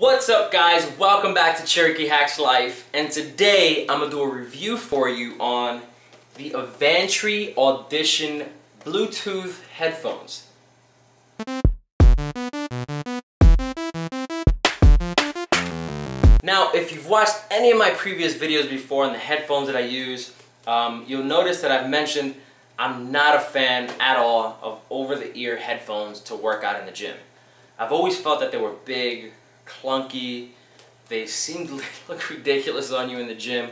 What's up guys, welcome back to Cherokee Hacks Life, and today I'm going to do a review for you on the Avantree Audition Bluetooth Headphones. Now if you've watched any of my previous videos before on the headphones that I use, you'll notice that I've mentioned I'm not a fan at all of over-the-ear headphones to work out in the gym. I've always felt that they were big, clunky, they seemed to look ridiculous on you in the gym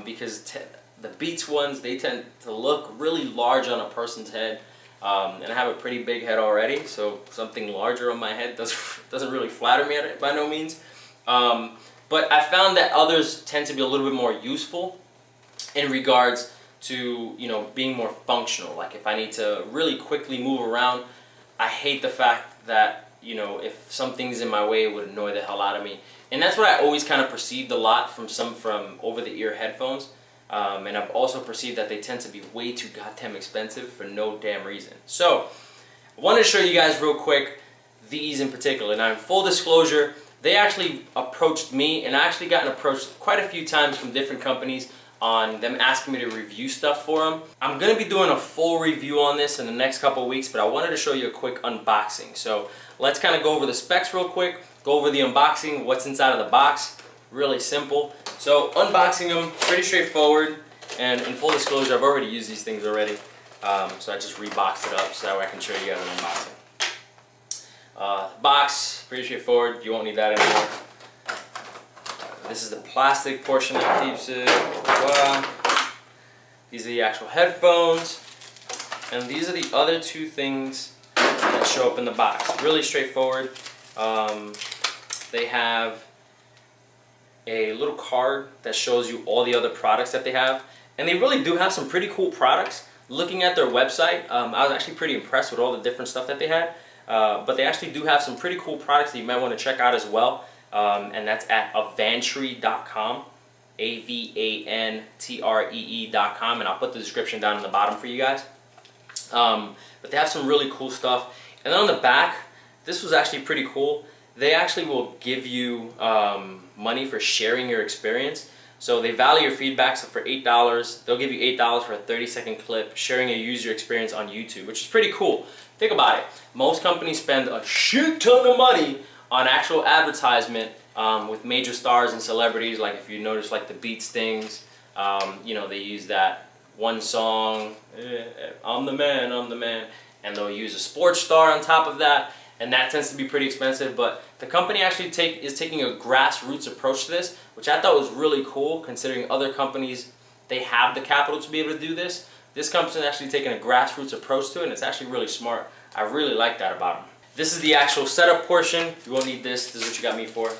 because the Beats ones, they tend to look really large on a person's head, and I have a pretty big head already, so something larger on my head doesn't really flatter me by no means. But I found that others tend to be a little bit more useful in regards to, you know, being more functional. Like if I need to really quickly move around, I hate the fact that, you know, if something's in my way, it would annoy the hell out of me. And that's what I always kind of perceived a lot from over-the-ear headphones. And I've also perceived that they tend to be way too goddamn expensive for no damn reason. So I wanted to show you guys real quick these in particular. Now in full disclosure, they actually approached me, and I actually gotten approached quite a few times from different companies on them asking me to review stuff for them. I'm going to be doing a full review on this in the next couple of weeks, but I wanted to show you a quick unboxing. So let's kind of go over the specs real quick, go over the unboxing, what's inside of the box. Really simple. So unboxing them, pretty straightforward, and in full disclosure, I've already used these things already. So I just reboxed it up so that way I can show you guys an unboxing. Box, pretty straightforward, you won't need that anymore. This is the plastic portion that keeps it. Wow. These are the actual headphones, and these are the other two things that show up in the box. Really straightforward. They have a little card that shows you all the other products that they have, and they really do have some pretty cool products. Looking at their website, I was actually pretty impressed with all the different stuff that they had, but they actually do have some pretty cool products that you might want to check out as well. And that's at Avantree.com, AVANTREE.com, and I'll put the description down in the bottom for you guys. But they have some really cool stuff. And then on the back, this was actually pretty cool. They actually will give you money for sharing your experience. So they value your feedback, so for $8, they'll give you $8 for a 30-second clip sharing a user experience on YouTube, which is pretty cool. Think about it. Most companies spend a shit ton of money on actual advertisement with major stars and celebrities. Like if you notice, like the Beats things, you know, they use that one song, I'm the man, and they'll use a sports star on top of that, and that tends to be pretty expensive. But the company actually is taking a grassroots approach to this, which I thought was really cool, considering other companies, they have the capital to be able to do this. This company's actually taking a grassroots approach to it, and it's actually really smart. I really like that about them. This is the actual setup portion. You won't need this. This is what you got me for.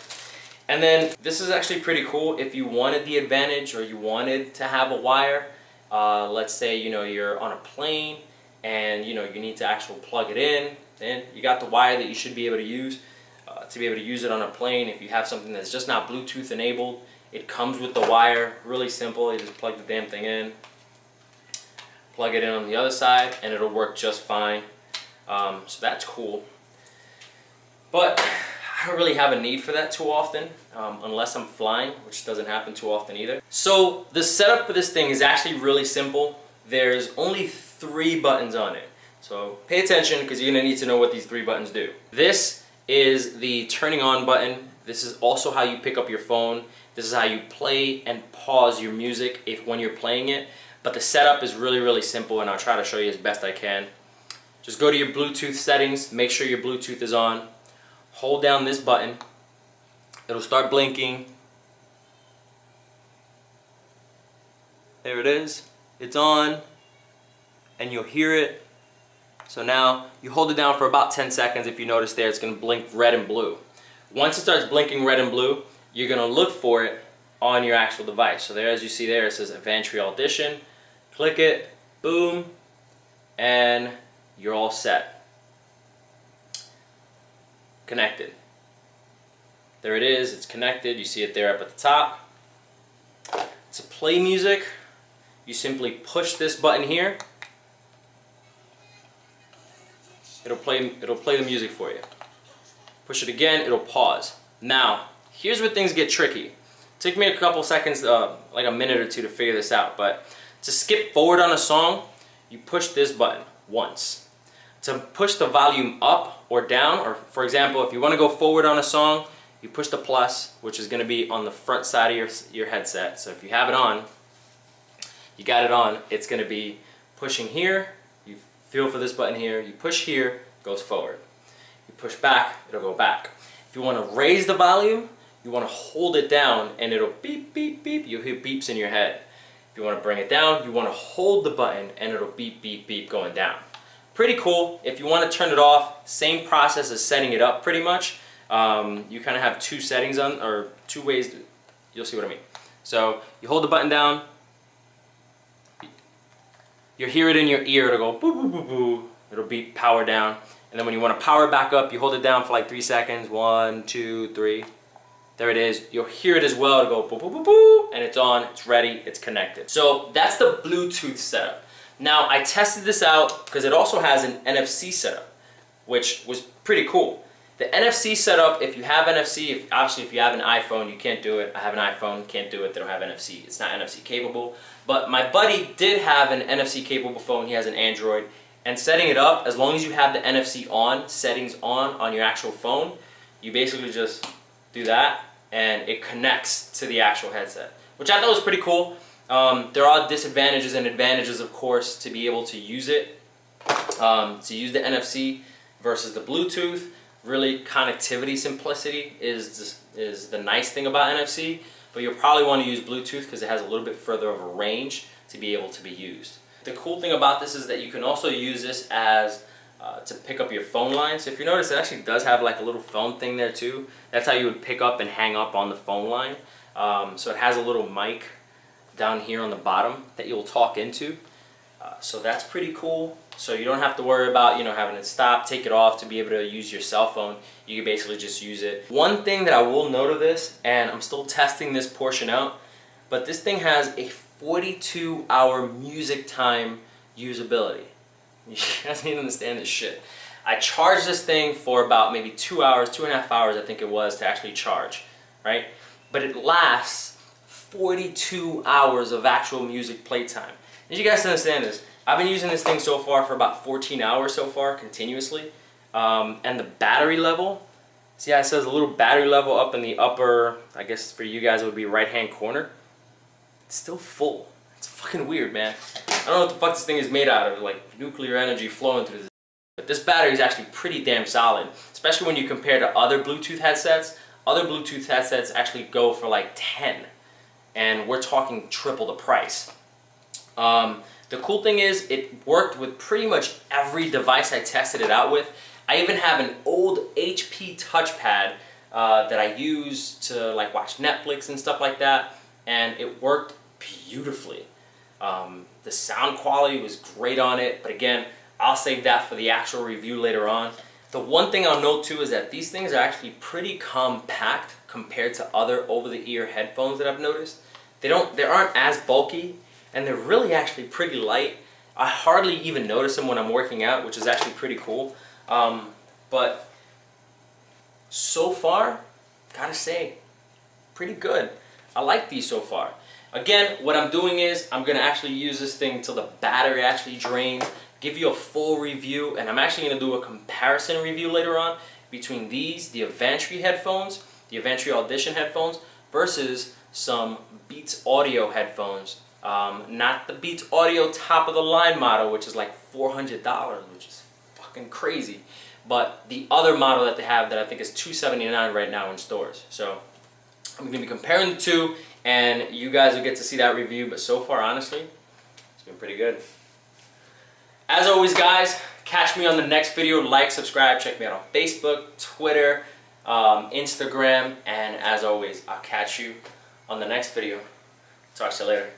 And then this is actually pretty cool if you wanted the advantage, or you wanted to have a wire. Let's say, you know, you're on a plane and, you know, you need to actually plug it in. Then you got the wire that you should be able to use it on a plane. If you have something that's just not Bluetooth enabled, it comes with the wire. Really simple. You just plug the damn thing in, plug it in on the other side, and it'll work just fine. So that's cool. But I don't really have a need for that too often, unless I'm flying, which doesn't happen too often either. So the setup for this thing is actually really simple. There's only 3 buttons on it. So pay attention, because you're going to need to know what these 3 buttons do. This is the turning on button. This is also how you pick up your phone. This is how you play and pause your music when you're playing it. But the setup is really, really simple, and I'll try to show you as best I can. Just go to your Bluetooth settings, make sure your Bluetooth is on. Hold down this button, it'll start blinking. There it is, it's on, and you'll hear it. So now you hold it down for about 10 seconds. If you notice there, it's going to blink red and blue. Once it starts blinking red and blue, you're going to look for it on your actual device. So there, as you see there, it says Avantree Audition. Click it, boom, and you're all set. Connected. There it is, it's connected. You see it there up at the top. To play music, you simply push this button here. It'll play the music for you. Push it again, it'll pause. Now, here's where things get tricky. Took me a couple seconds, like a minute or two to figure this out, but to skip forward on a song, you push this button once. To push the volume up or down, or for example, if you want to go forward on a song, you push the plus, which is going to be on the front side of your headset. So if you have it on, you got it on, it's going to be pushing here, you feel for this button here, you push here, it goes forward. You push back, it'll go back. If you want to raise the volume, you want to hold it down and it'll beep, beep, beep. You'll hear beeps in your head. If you want to bring it down, you want to hold the button and it'll beep, beep, beep going down. Pretty cool. If you want to turn it off, same process as setting it up pretty much. You kind of have two settings on, or two ways, you'll see what I mean. So you hold the button down, you'll hear it in your ear, it'll go boo, boo, boo, boo. It'll beep power down. And then when you want to power it back up, you hold it down for like 3 seconds. 1, 2, 3. There it is. You'll hear it as well. It'll go boo, boo, boo, boo, and it's on, it's ready, it's connected. So that's the Bluetooth setup. Now I tested this out because it also has an NFC setup, which was pretty cool. The NFC setup, if you have NFC, obviously if you have an iPhone, you can't do it. I have an iPhone, can't do it, they don't have NFC. It's not NFC capable. But my buddy did have an NFC capable phone, he has an Android. And setting it up, as long as you have the NFC on, settings on your actual phone, you basically just do that and it connects to the actual headset, which I thought was pretty cool. There are disadvantages and advantages, of course, to be able to use it, to use the NFC versus the Bluetooth. Really, connectivity simplicity is the nice thing about NFC, but you'll probably want to use Bluetooth because it has a little bit further of a range to be able to be used. The cool thing about this is that you can also use this as to pick up your phone line. So if you notice, it actually does have like a little phone thing there too. That's how you would pick up and hang up on the phone line. So it has a little mic down here on the bottom that you'll talk into. So that's pretty cool. So you don't have to worry about, you know, having to stop, take it off to be able to use your cell phone. You can basically just use it. One thing that I will note of this, and I'm still testing this portion out, but this thing has a 42-hour music time usability. You guys need to understand this shit. I charged this thing for about maybe 2 hours, 2.5 hours I think it was to actually charge, right? But it lasts 42 hours of actual music playtime. Need you guys to understand this. I've been using this thing so far for about 14 hours so far, continuously. And the battery level, see how it says a little battery level up in the upper, I guess for you guys it would be right-hand corner. It's still full. It's fucking weird, man. I don't know what the fuck this thing is made out of, like nuclear energy flowing through this. But this battery is actually pretty damn solid, especially when you compare to other Bluetooth headsets. Other Bluetooth headsets actually go for like 10, and we're talking triple the price. The cool thing is it worked with pretty much every device I tested it out with. I even have an old HP touchpad that I use to like watch Netflix and stuff like that, and it worked beautifully. The sound quality was great on it, but again, I'll save that for the actual review later on. The one thing I'll note too is that these things are actually pretty compact compared to other over-the-ear headphones that I've noticed. They aren't as bulky, and they're really actually pretty light. I hardly even notice them when I'm working out, which is actually pretty cool. But so far, gotta say, pretty good. I like these so far. Again, what I'm doing is I'm gonna actually use this thing until the battery actually drains, give you a full review, and I'm actually gonna do a comparison review later on between these, the Avantree headphones, the Avantree Audition headphones, versus some Beats Audio headphones. Not the Beats Audio top of the line model, which is like $400, which is fucking crazy, but the other model that they have that I think is $279 right now in stores. So I'm going to be comparing the two, and you guys will get to see that review, but so far, honestly, it's been pretty good. As always, guys, catch me on the next video. Like, subscribe, check me out on Facebook, Twitter, Instagram, and as always, I'll catch you on the next video. Talk to you later.